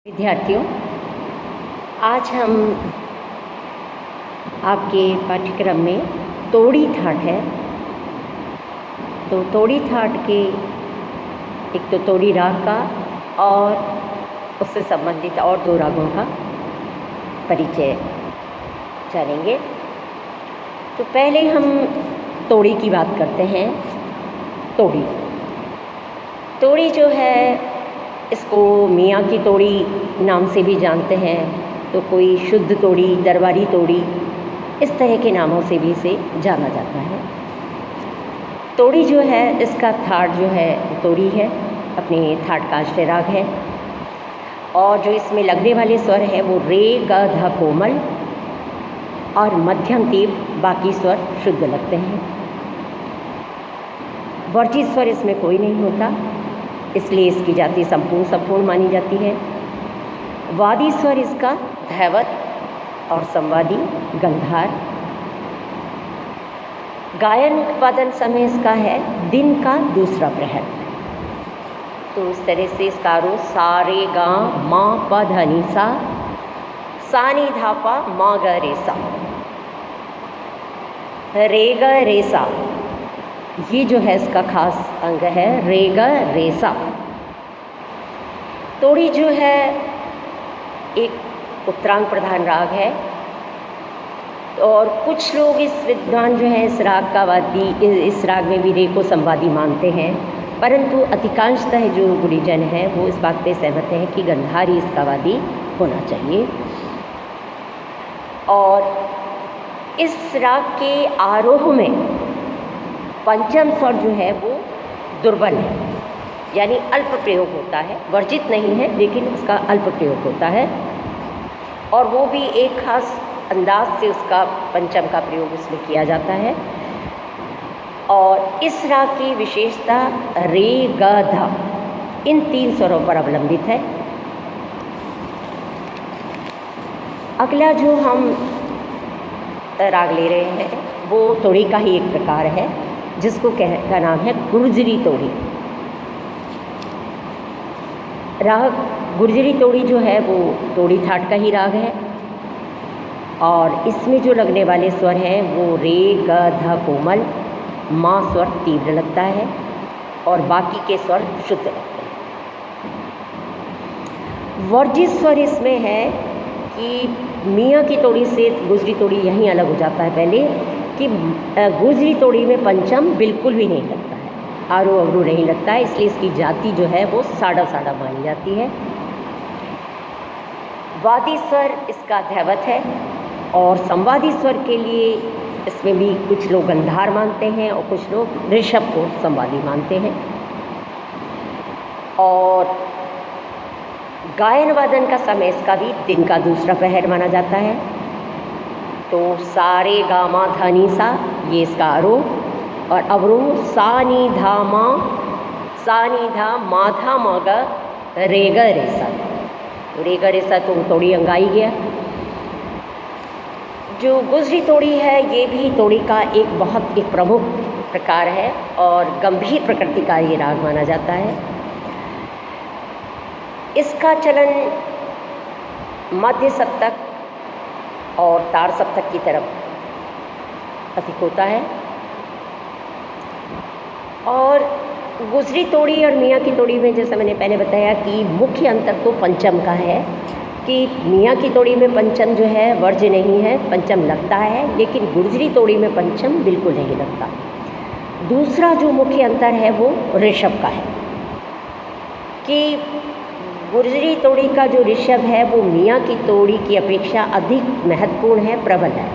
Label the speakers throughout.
Speaker 1: विद्यार्थियों, आज हम आपके पाठ्यक्रम में तोड़ी ठाठ है। तो तोड़ी ठाठ के एक तो तोड़ी राग का और उससे संबंधित और दो रागों का परिचय जानेंगे। तो पहले हम तोड़ी की बात करते हैं। तोड़ी जो है, इसको मियाँ की तोड़ी नाम से भी जानते हैं, तो कोई शुद्ध तोड़ी, दरबारी तोड़ी, इस तरह के नामों से भी इसे जाना जाता है। तोड़ी जो है, इसका थाट जो है तोड़ी है, अपने थाट का आश्रय राग है। और जो इसमें लगने वाले स्वर हैं वो रे ग ध कोमल और मध्यम तीव्र, बाकी स्वर शुद्ध लगते हैं। वर्जित स्वर इसमें कोई नहीं होता, इसलिए इसकी जाति संपूर्ण मानी जाती है। वादी स्वर इसका धैवत और संवादी गंधार। गायन उत्पादन समय इसका है दिन का दूसरा प्रहर। तो इस तरह से इसका आरोह सा रे गा मा प ध नि सा, सा नी धा पा मा ग रे सा, रे ग रे सा, ये जो है इसका खास अंग है, रे ग रे सा। तोड़ी जो है एक उत्तरांग प्रधान राग है, और कुछ लोग इस विद्वान जो है इस राग का वादी, इस राग में भी रे को संवादी मानते हैं, परंतु अधिकांशतः जो गुणीजन है वो इस बात पे सहमत हैं कि गंधार ही इसका वादी होना चाहिए। और इस राग के आरोह में पंचम स्वर जो है वो दुर्बल है, यानी अल्प प्रयोग होता है, वर्जित नहीं है लेकिन उसका अल्प प्रयोग होता है। और वो भी एक खास अंदाज से उसका पंचम का प्रयोग उसमें किया जाता है। और इस राग की विशेषता रे ग ध, इन तीन स्वरों पर अवलंबित है। अगला जो हम राग ले रहे हैं वो तोड़ी का ही एक प्रकार है, जिसको का नाम है गुर्जरी तोड़ी। राग गुर्जरी तोड़ी जो है वो तोड़ी ठाट का ही राग है, और इसमें जो लगने वाले स्वर हैं वो रे ग ध कोमल, मा स्वर तीव्र लगता है और बाकी के स्वर शुद्ध लगते हैं। वर्जित स्वर इसमें है कि मियाँ की तोड़ी से गुर्जरी तोड़ी यहीं अलग हो जाता है पहले, कि गुर्जरी तोड़ी में पंचम बिल्कुल भी नहीं लगता है, आरोह अवरोह नहीं लगता है, इसलिए इसकी जाति जो है वो साड़ा साड़ा मानी जाती है। वादी स्वर इसका धैवत है, और संवादी स्वर के लिए इसमें भी कुछ लोग गंधार मानते हैं और कुछ लोग ऋषभ को संवादी मानते हैं। और गायन वादन का समय इसका भी दिन का दूसरा प्रहर माना जाता है। तो सा रे गा मा धा नि सा, ये इसका आरोह, और अवरोह सा नी धा मा, सा नी धा मा धा मा ग रे ग रे सा। रे ग रे सा तो तोड़ी अंग आ ही गया। जो गुर्जरी तोड़ी है ये भी तोड़ी का एक प्रमुख प्रकार है, और गंभीर प्रकृति का ये राग माना जाता है। इसका चलन मध्य सप्तक और तार सप्तक की तरफ अधिक होता है। और गुर्जरी तोड़ी और मियाँ की तोड़ी में, जैसा मैंने पहले बताया, कि मुख्य अंतर तो पंचम का है, कि मियाँ की तोड़ी में पंचम जो है वर्ज्य नहीं है, पंचम लगता है, लेकिन गुर्जरी तोड़ी में पंचम बिल्कुल नहीं लगता। दूसरा जो मुख्य अंतर है वो ऋषभ का है, कि गुर्जरी तोड़ी का जो ऋषभ है वो मियाँ की तोड़ी की अपेक्षा अधिक महत्वपूर्ण है, प्रबल है,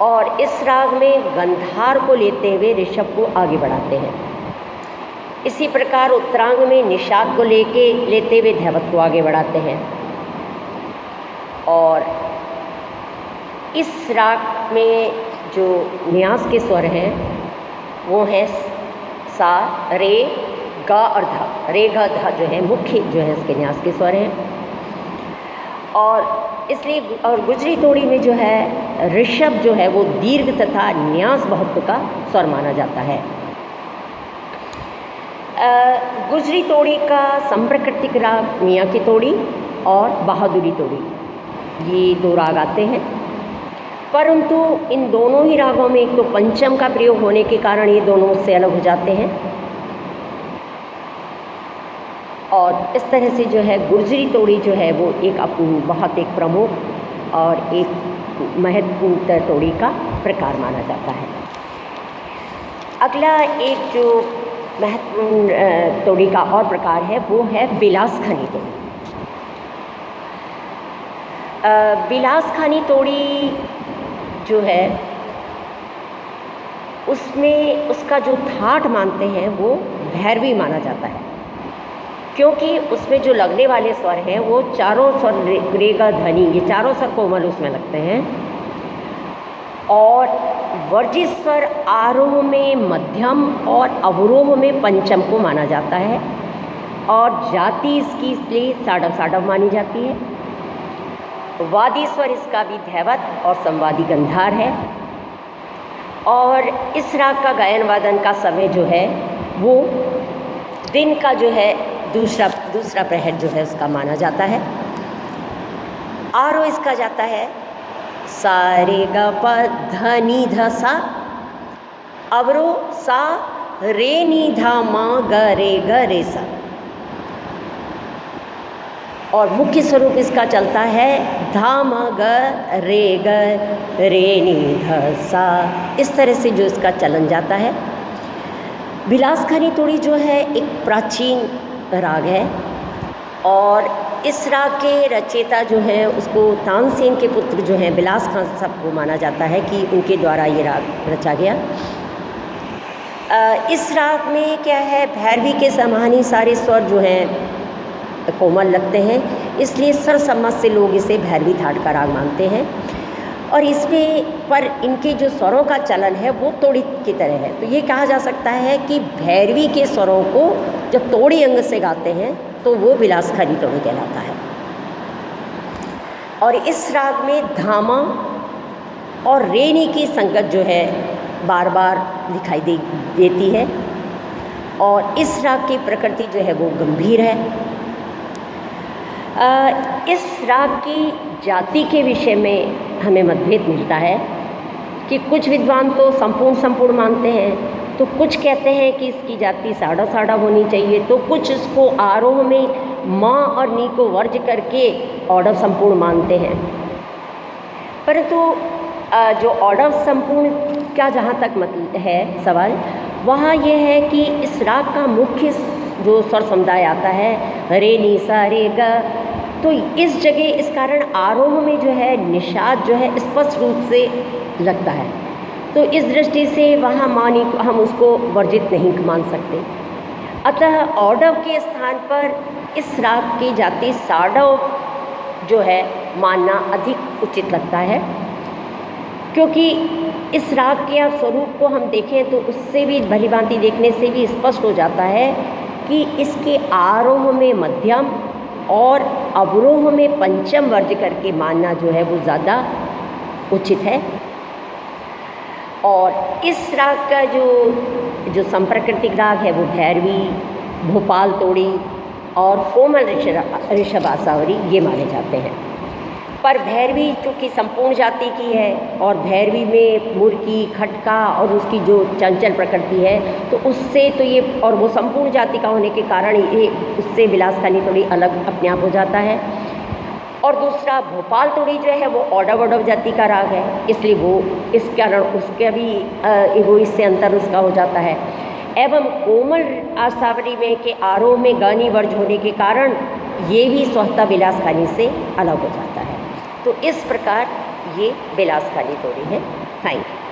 Speaker 1: और इस राग में गंधार को लेते हुए ऋषभ को आगे बढ़ाते हैं। इसी प्रकार उत्तरांग में निषाद को लेते हुए धैवत को आगे बढ़ाते हैं। और इस राग में जो न्यास के स्वर हैं वो हैं सा, रे, गा और धा। रे गा धा जो है मुख्य जो है इसके न्यास के स्वर हैं। और इसलिए और गुर्जरी तोड़ी में जो है ऋषभ जो है वो दीर्घ तथा न्यास बहुत्व का स्वर माना जाता है। गुजरी तोड़ी का संप्रकृतिक राग मियाँ की तोड़ी और बहादुरी तोड़ी, ये दो राग आते हैं। परंतु इन दोनों ही रागों में एक तो पंचम का प्रयोग होने के कारण ये दोनों उससे अलग हो जाते हैं। और इस तरह से जो है गुर्जरी तोड़ी जो है वो एक बहुत एक प्रमुख और एक महत्वपूर्ण तोड़ी का प्रकार माना जाता है। अगला एक जो महत्वपूर्ण तोड़ी का और प्रकार है वो है बिलासखानी तोड़ी। बिलासखानी तोड़ी जो है उसमें उसका जो ठाठ मानते हैं वो भैरवी माना जाता है, क्योंकि उसमें जो लगने वाले स्वर हैं वो चारों स्वर रे ग ध्वनि, ये चारों स्वर कोमल उसमें लगते हैं। और वर्जित स्वर आरोह में मध्यम और अवरोह में पंचम को माना जाता है। और जाति इसकी इसलिए साडव साडव मानी जाती है। वादी स्वर इसका भी धैवत और संवादी गंधार है। और इस राग का गायन वादन का समय जो है वो दिन का जो है दूसरा प्रहर जो है उसका माना जाता है। आरोह इसका जाता है सा रे ग प ध नी ध सा, अवरोह सा रे नी धा मा ग रे सा। और मुख्य स्वरूप इसका चलता है धा म ग रे नी ध सा। इस तरह से जो इसका चलन जाता है। बिलासखानी तोड़ी जो है एक प्राचीन राग है और इस राग के रचयिता जो हैं उसको तानसेन के पुत्र जो हैं बिलास खान साहब को माना जाता है कि उनके द्वारा ये राग रचा गया। इस राग में क्या है, भैरवी के समान ही सारे स्वर जो हैं कोमल लगते हैं, इसलिए सर्वसम्मत से लोग इसे भैरवी ठाट का राग मानते हैं। और इसमें पर इनके जो स्वरों का चलन है वो तोड़ी की तरह है। तो ये कहा जा सकता है कि भैरवी के स्वरों को जब तोड़ी अंग से गाते हैं तो वो बिलासखानी तोड़ी कहलाता है। और इस राग में धामा और रेनी की संगत जो है बार बार दिखाई देती है। और इस राग की प्रकृति जो है वो गंभीर है। इस राग की जाति के विषय में हमें मतभेद मिलता है कि कुछ विद्वान तो संपूर्ण मानते हैं, तो कुछ कहते हैं कि इसकी जाति साढ़ा साढ़ा होनी चाहिए, तो कुछ इसको आरोह में माँ और नी को वर्ज करके ऑर्डर संपूर्ण मानते हैं। परंतु जो ऑर्डर संपूर्ण का जहाँ तक मतलब है सवाल, वहाँ ये है कि इस राग का मुख्य जो स्वर समुदाय आता है रे नी सा रे ग, तो इस जगह इस कारण आरोह में जो है निषाद जो है स्पष्ट रूप से लगता है। तो इस दृष्टि से वहाँ मानी हम उसको वर्जित नहीं मान सकते। अतः औडव के स्थान पर इस राग की जाति साडव जो है मानना अधिक उचित लगता है, क्योंकि इस राग के आप स्वरूप को हम देखें तो उससे भी भलीभांति देखने से भी स्पष्ट हो जाता है कि इसके आरोह में मध्यम और अवरोह में पंचम वर्ज करके मानना जो है वो ज़्यादा उचित है। और इस राग का जो संप्रकृतिक राग है वो भैरवी, भोपाल तोड़ी और कोमल ऋषभ आसावरी ये माने जाते हैं। पर भैरवी चूँकि संपूर्ण जाति की है और भैरवी में मुर्की, खटका और उसकी जो चंचल प्रकृति है, तो उससे तो ये और वो संपूर्ण जाति का होने के कारण ये उससे बिलासखानी थोड़ी अलग अपने आप हो जाता है। और दूसरा भोपाल तोड़ी जो है वो ऑडव ऑडव जाति का राग है, इसलिए वो इस कारण उसका भी वो इससे अंतर उसका हो जाता है। एवं कोमल आसावरी में के आरोह में गानी वर्ज होने के कारण ये भी स्वतः बिलासखानी से अलग हो जाता है। तो इस प्रकार ये बिलासखानी तोड़ी है। Thank you.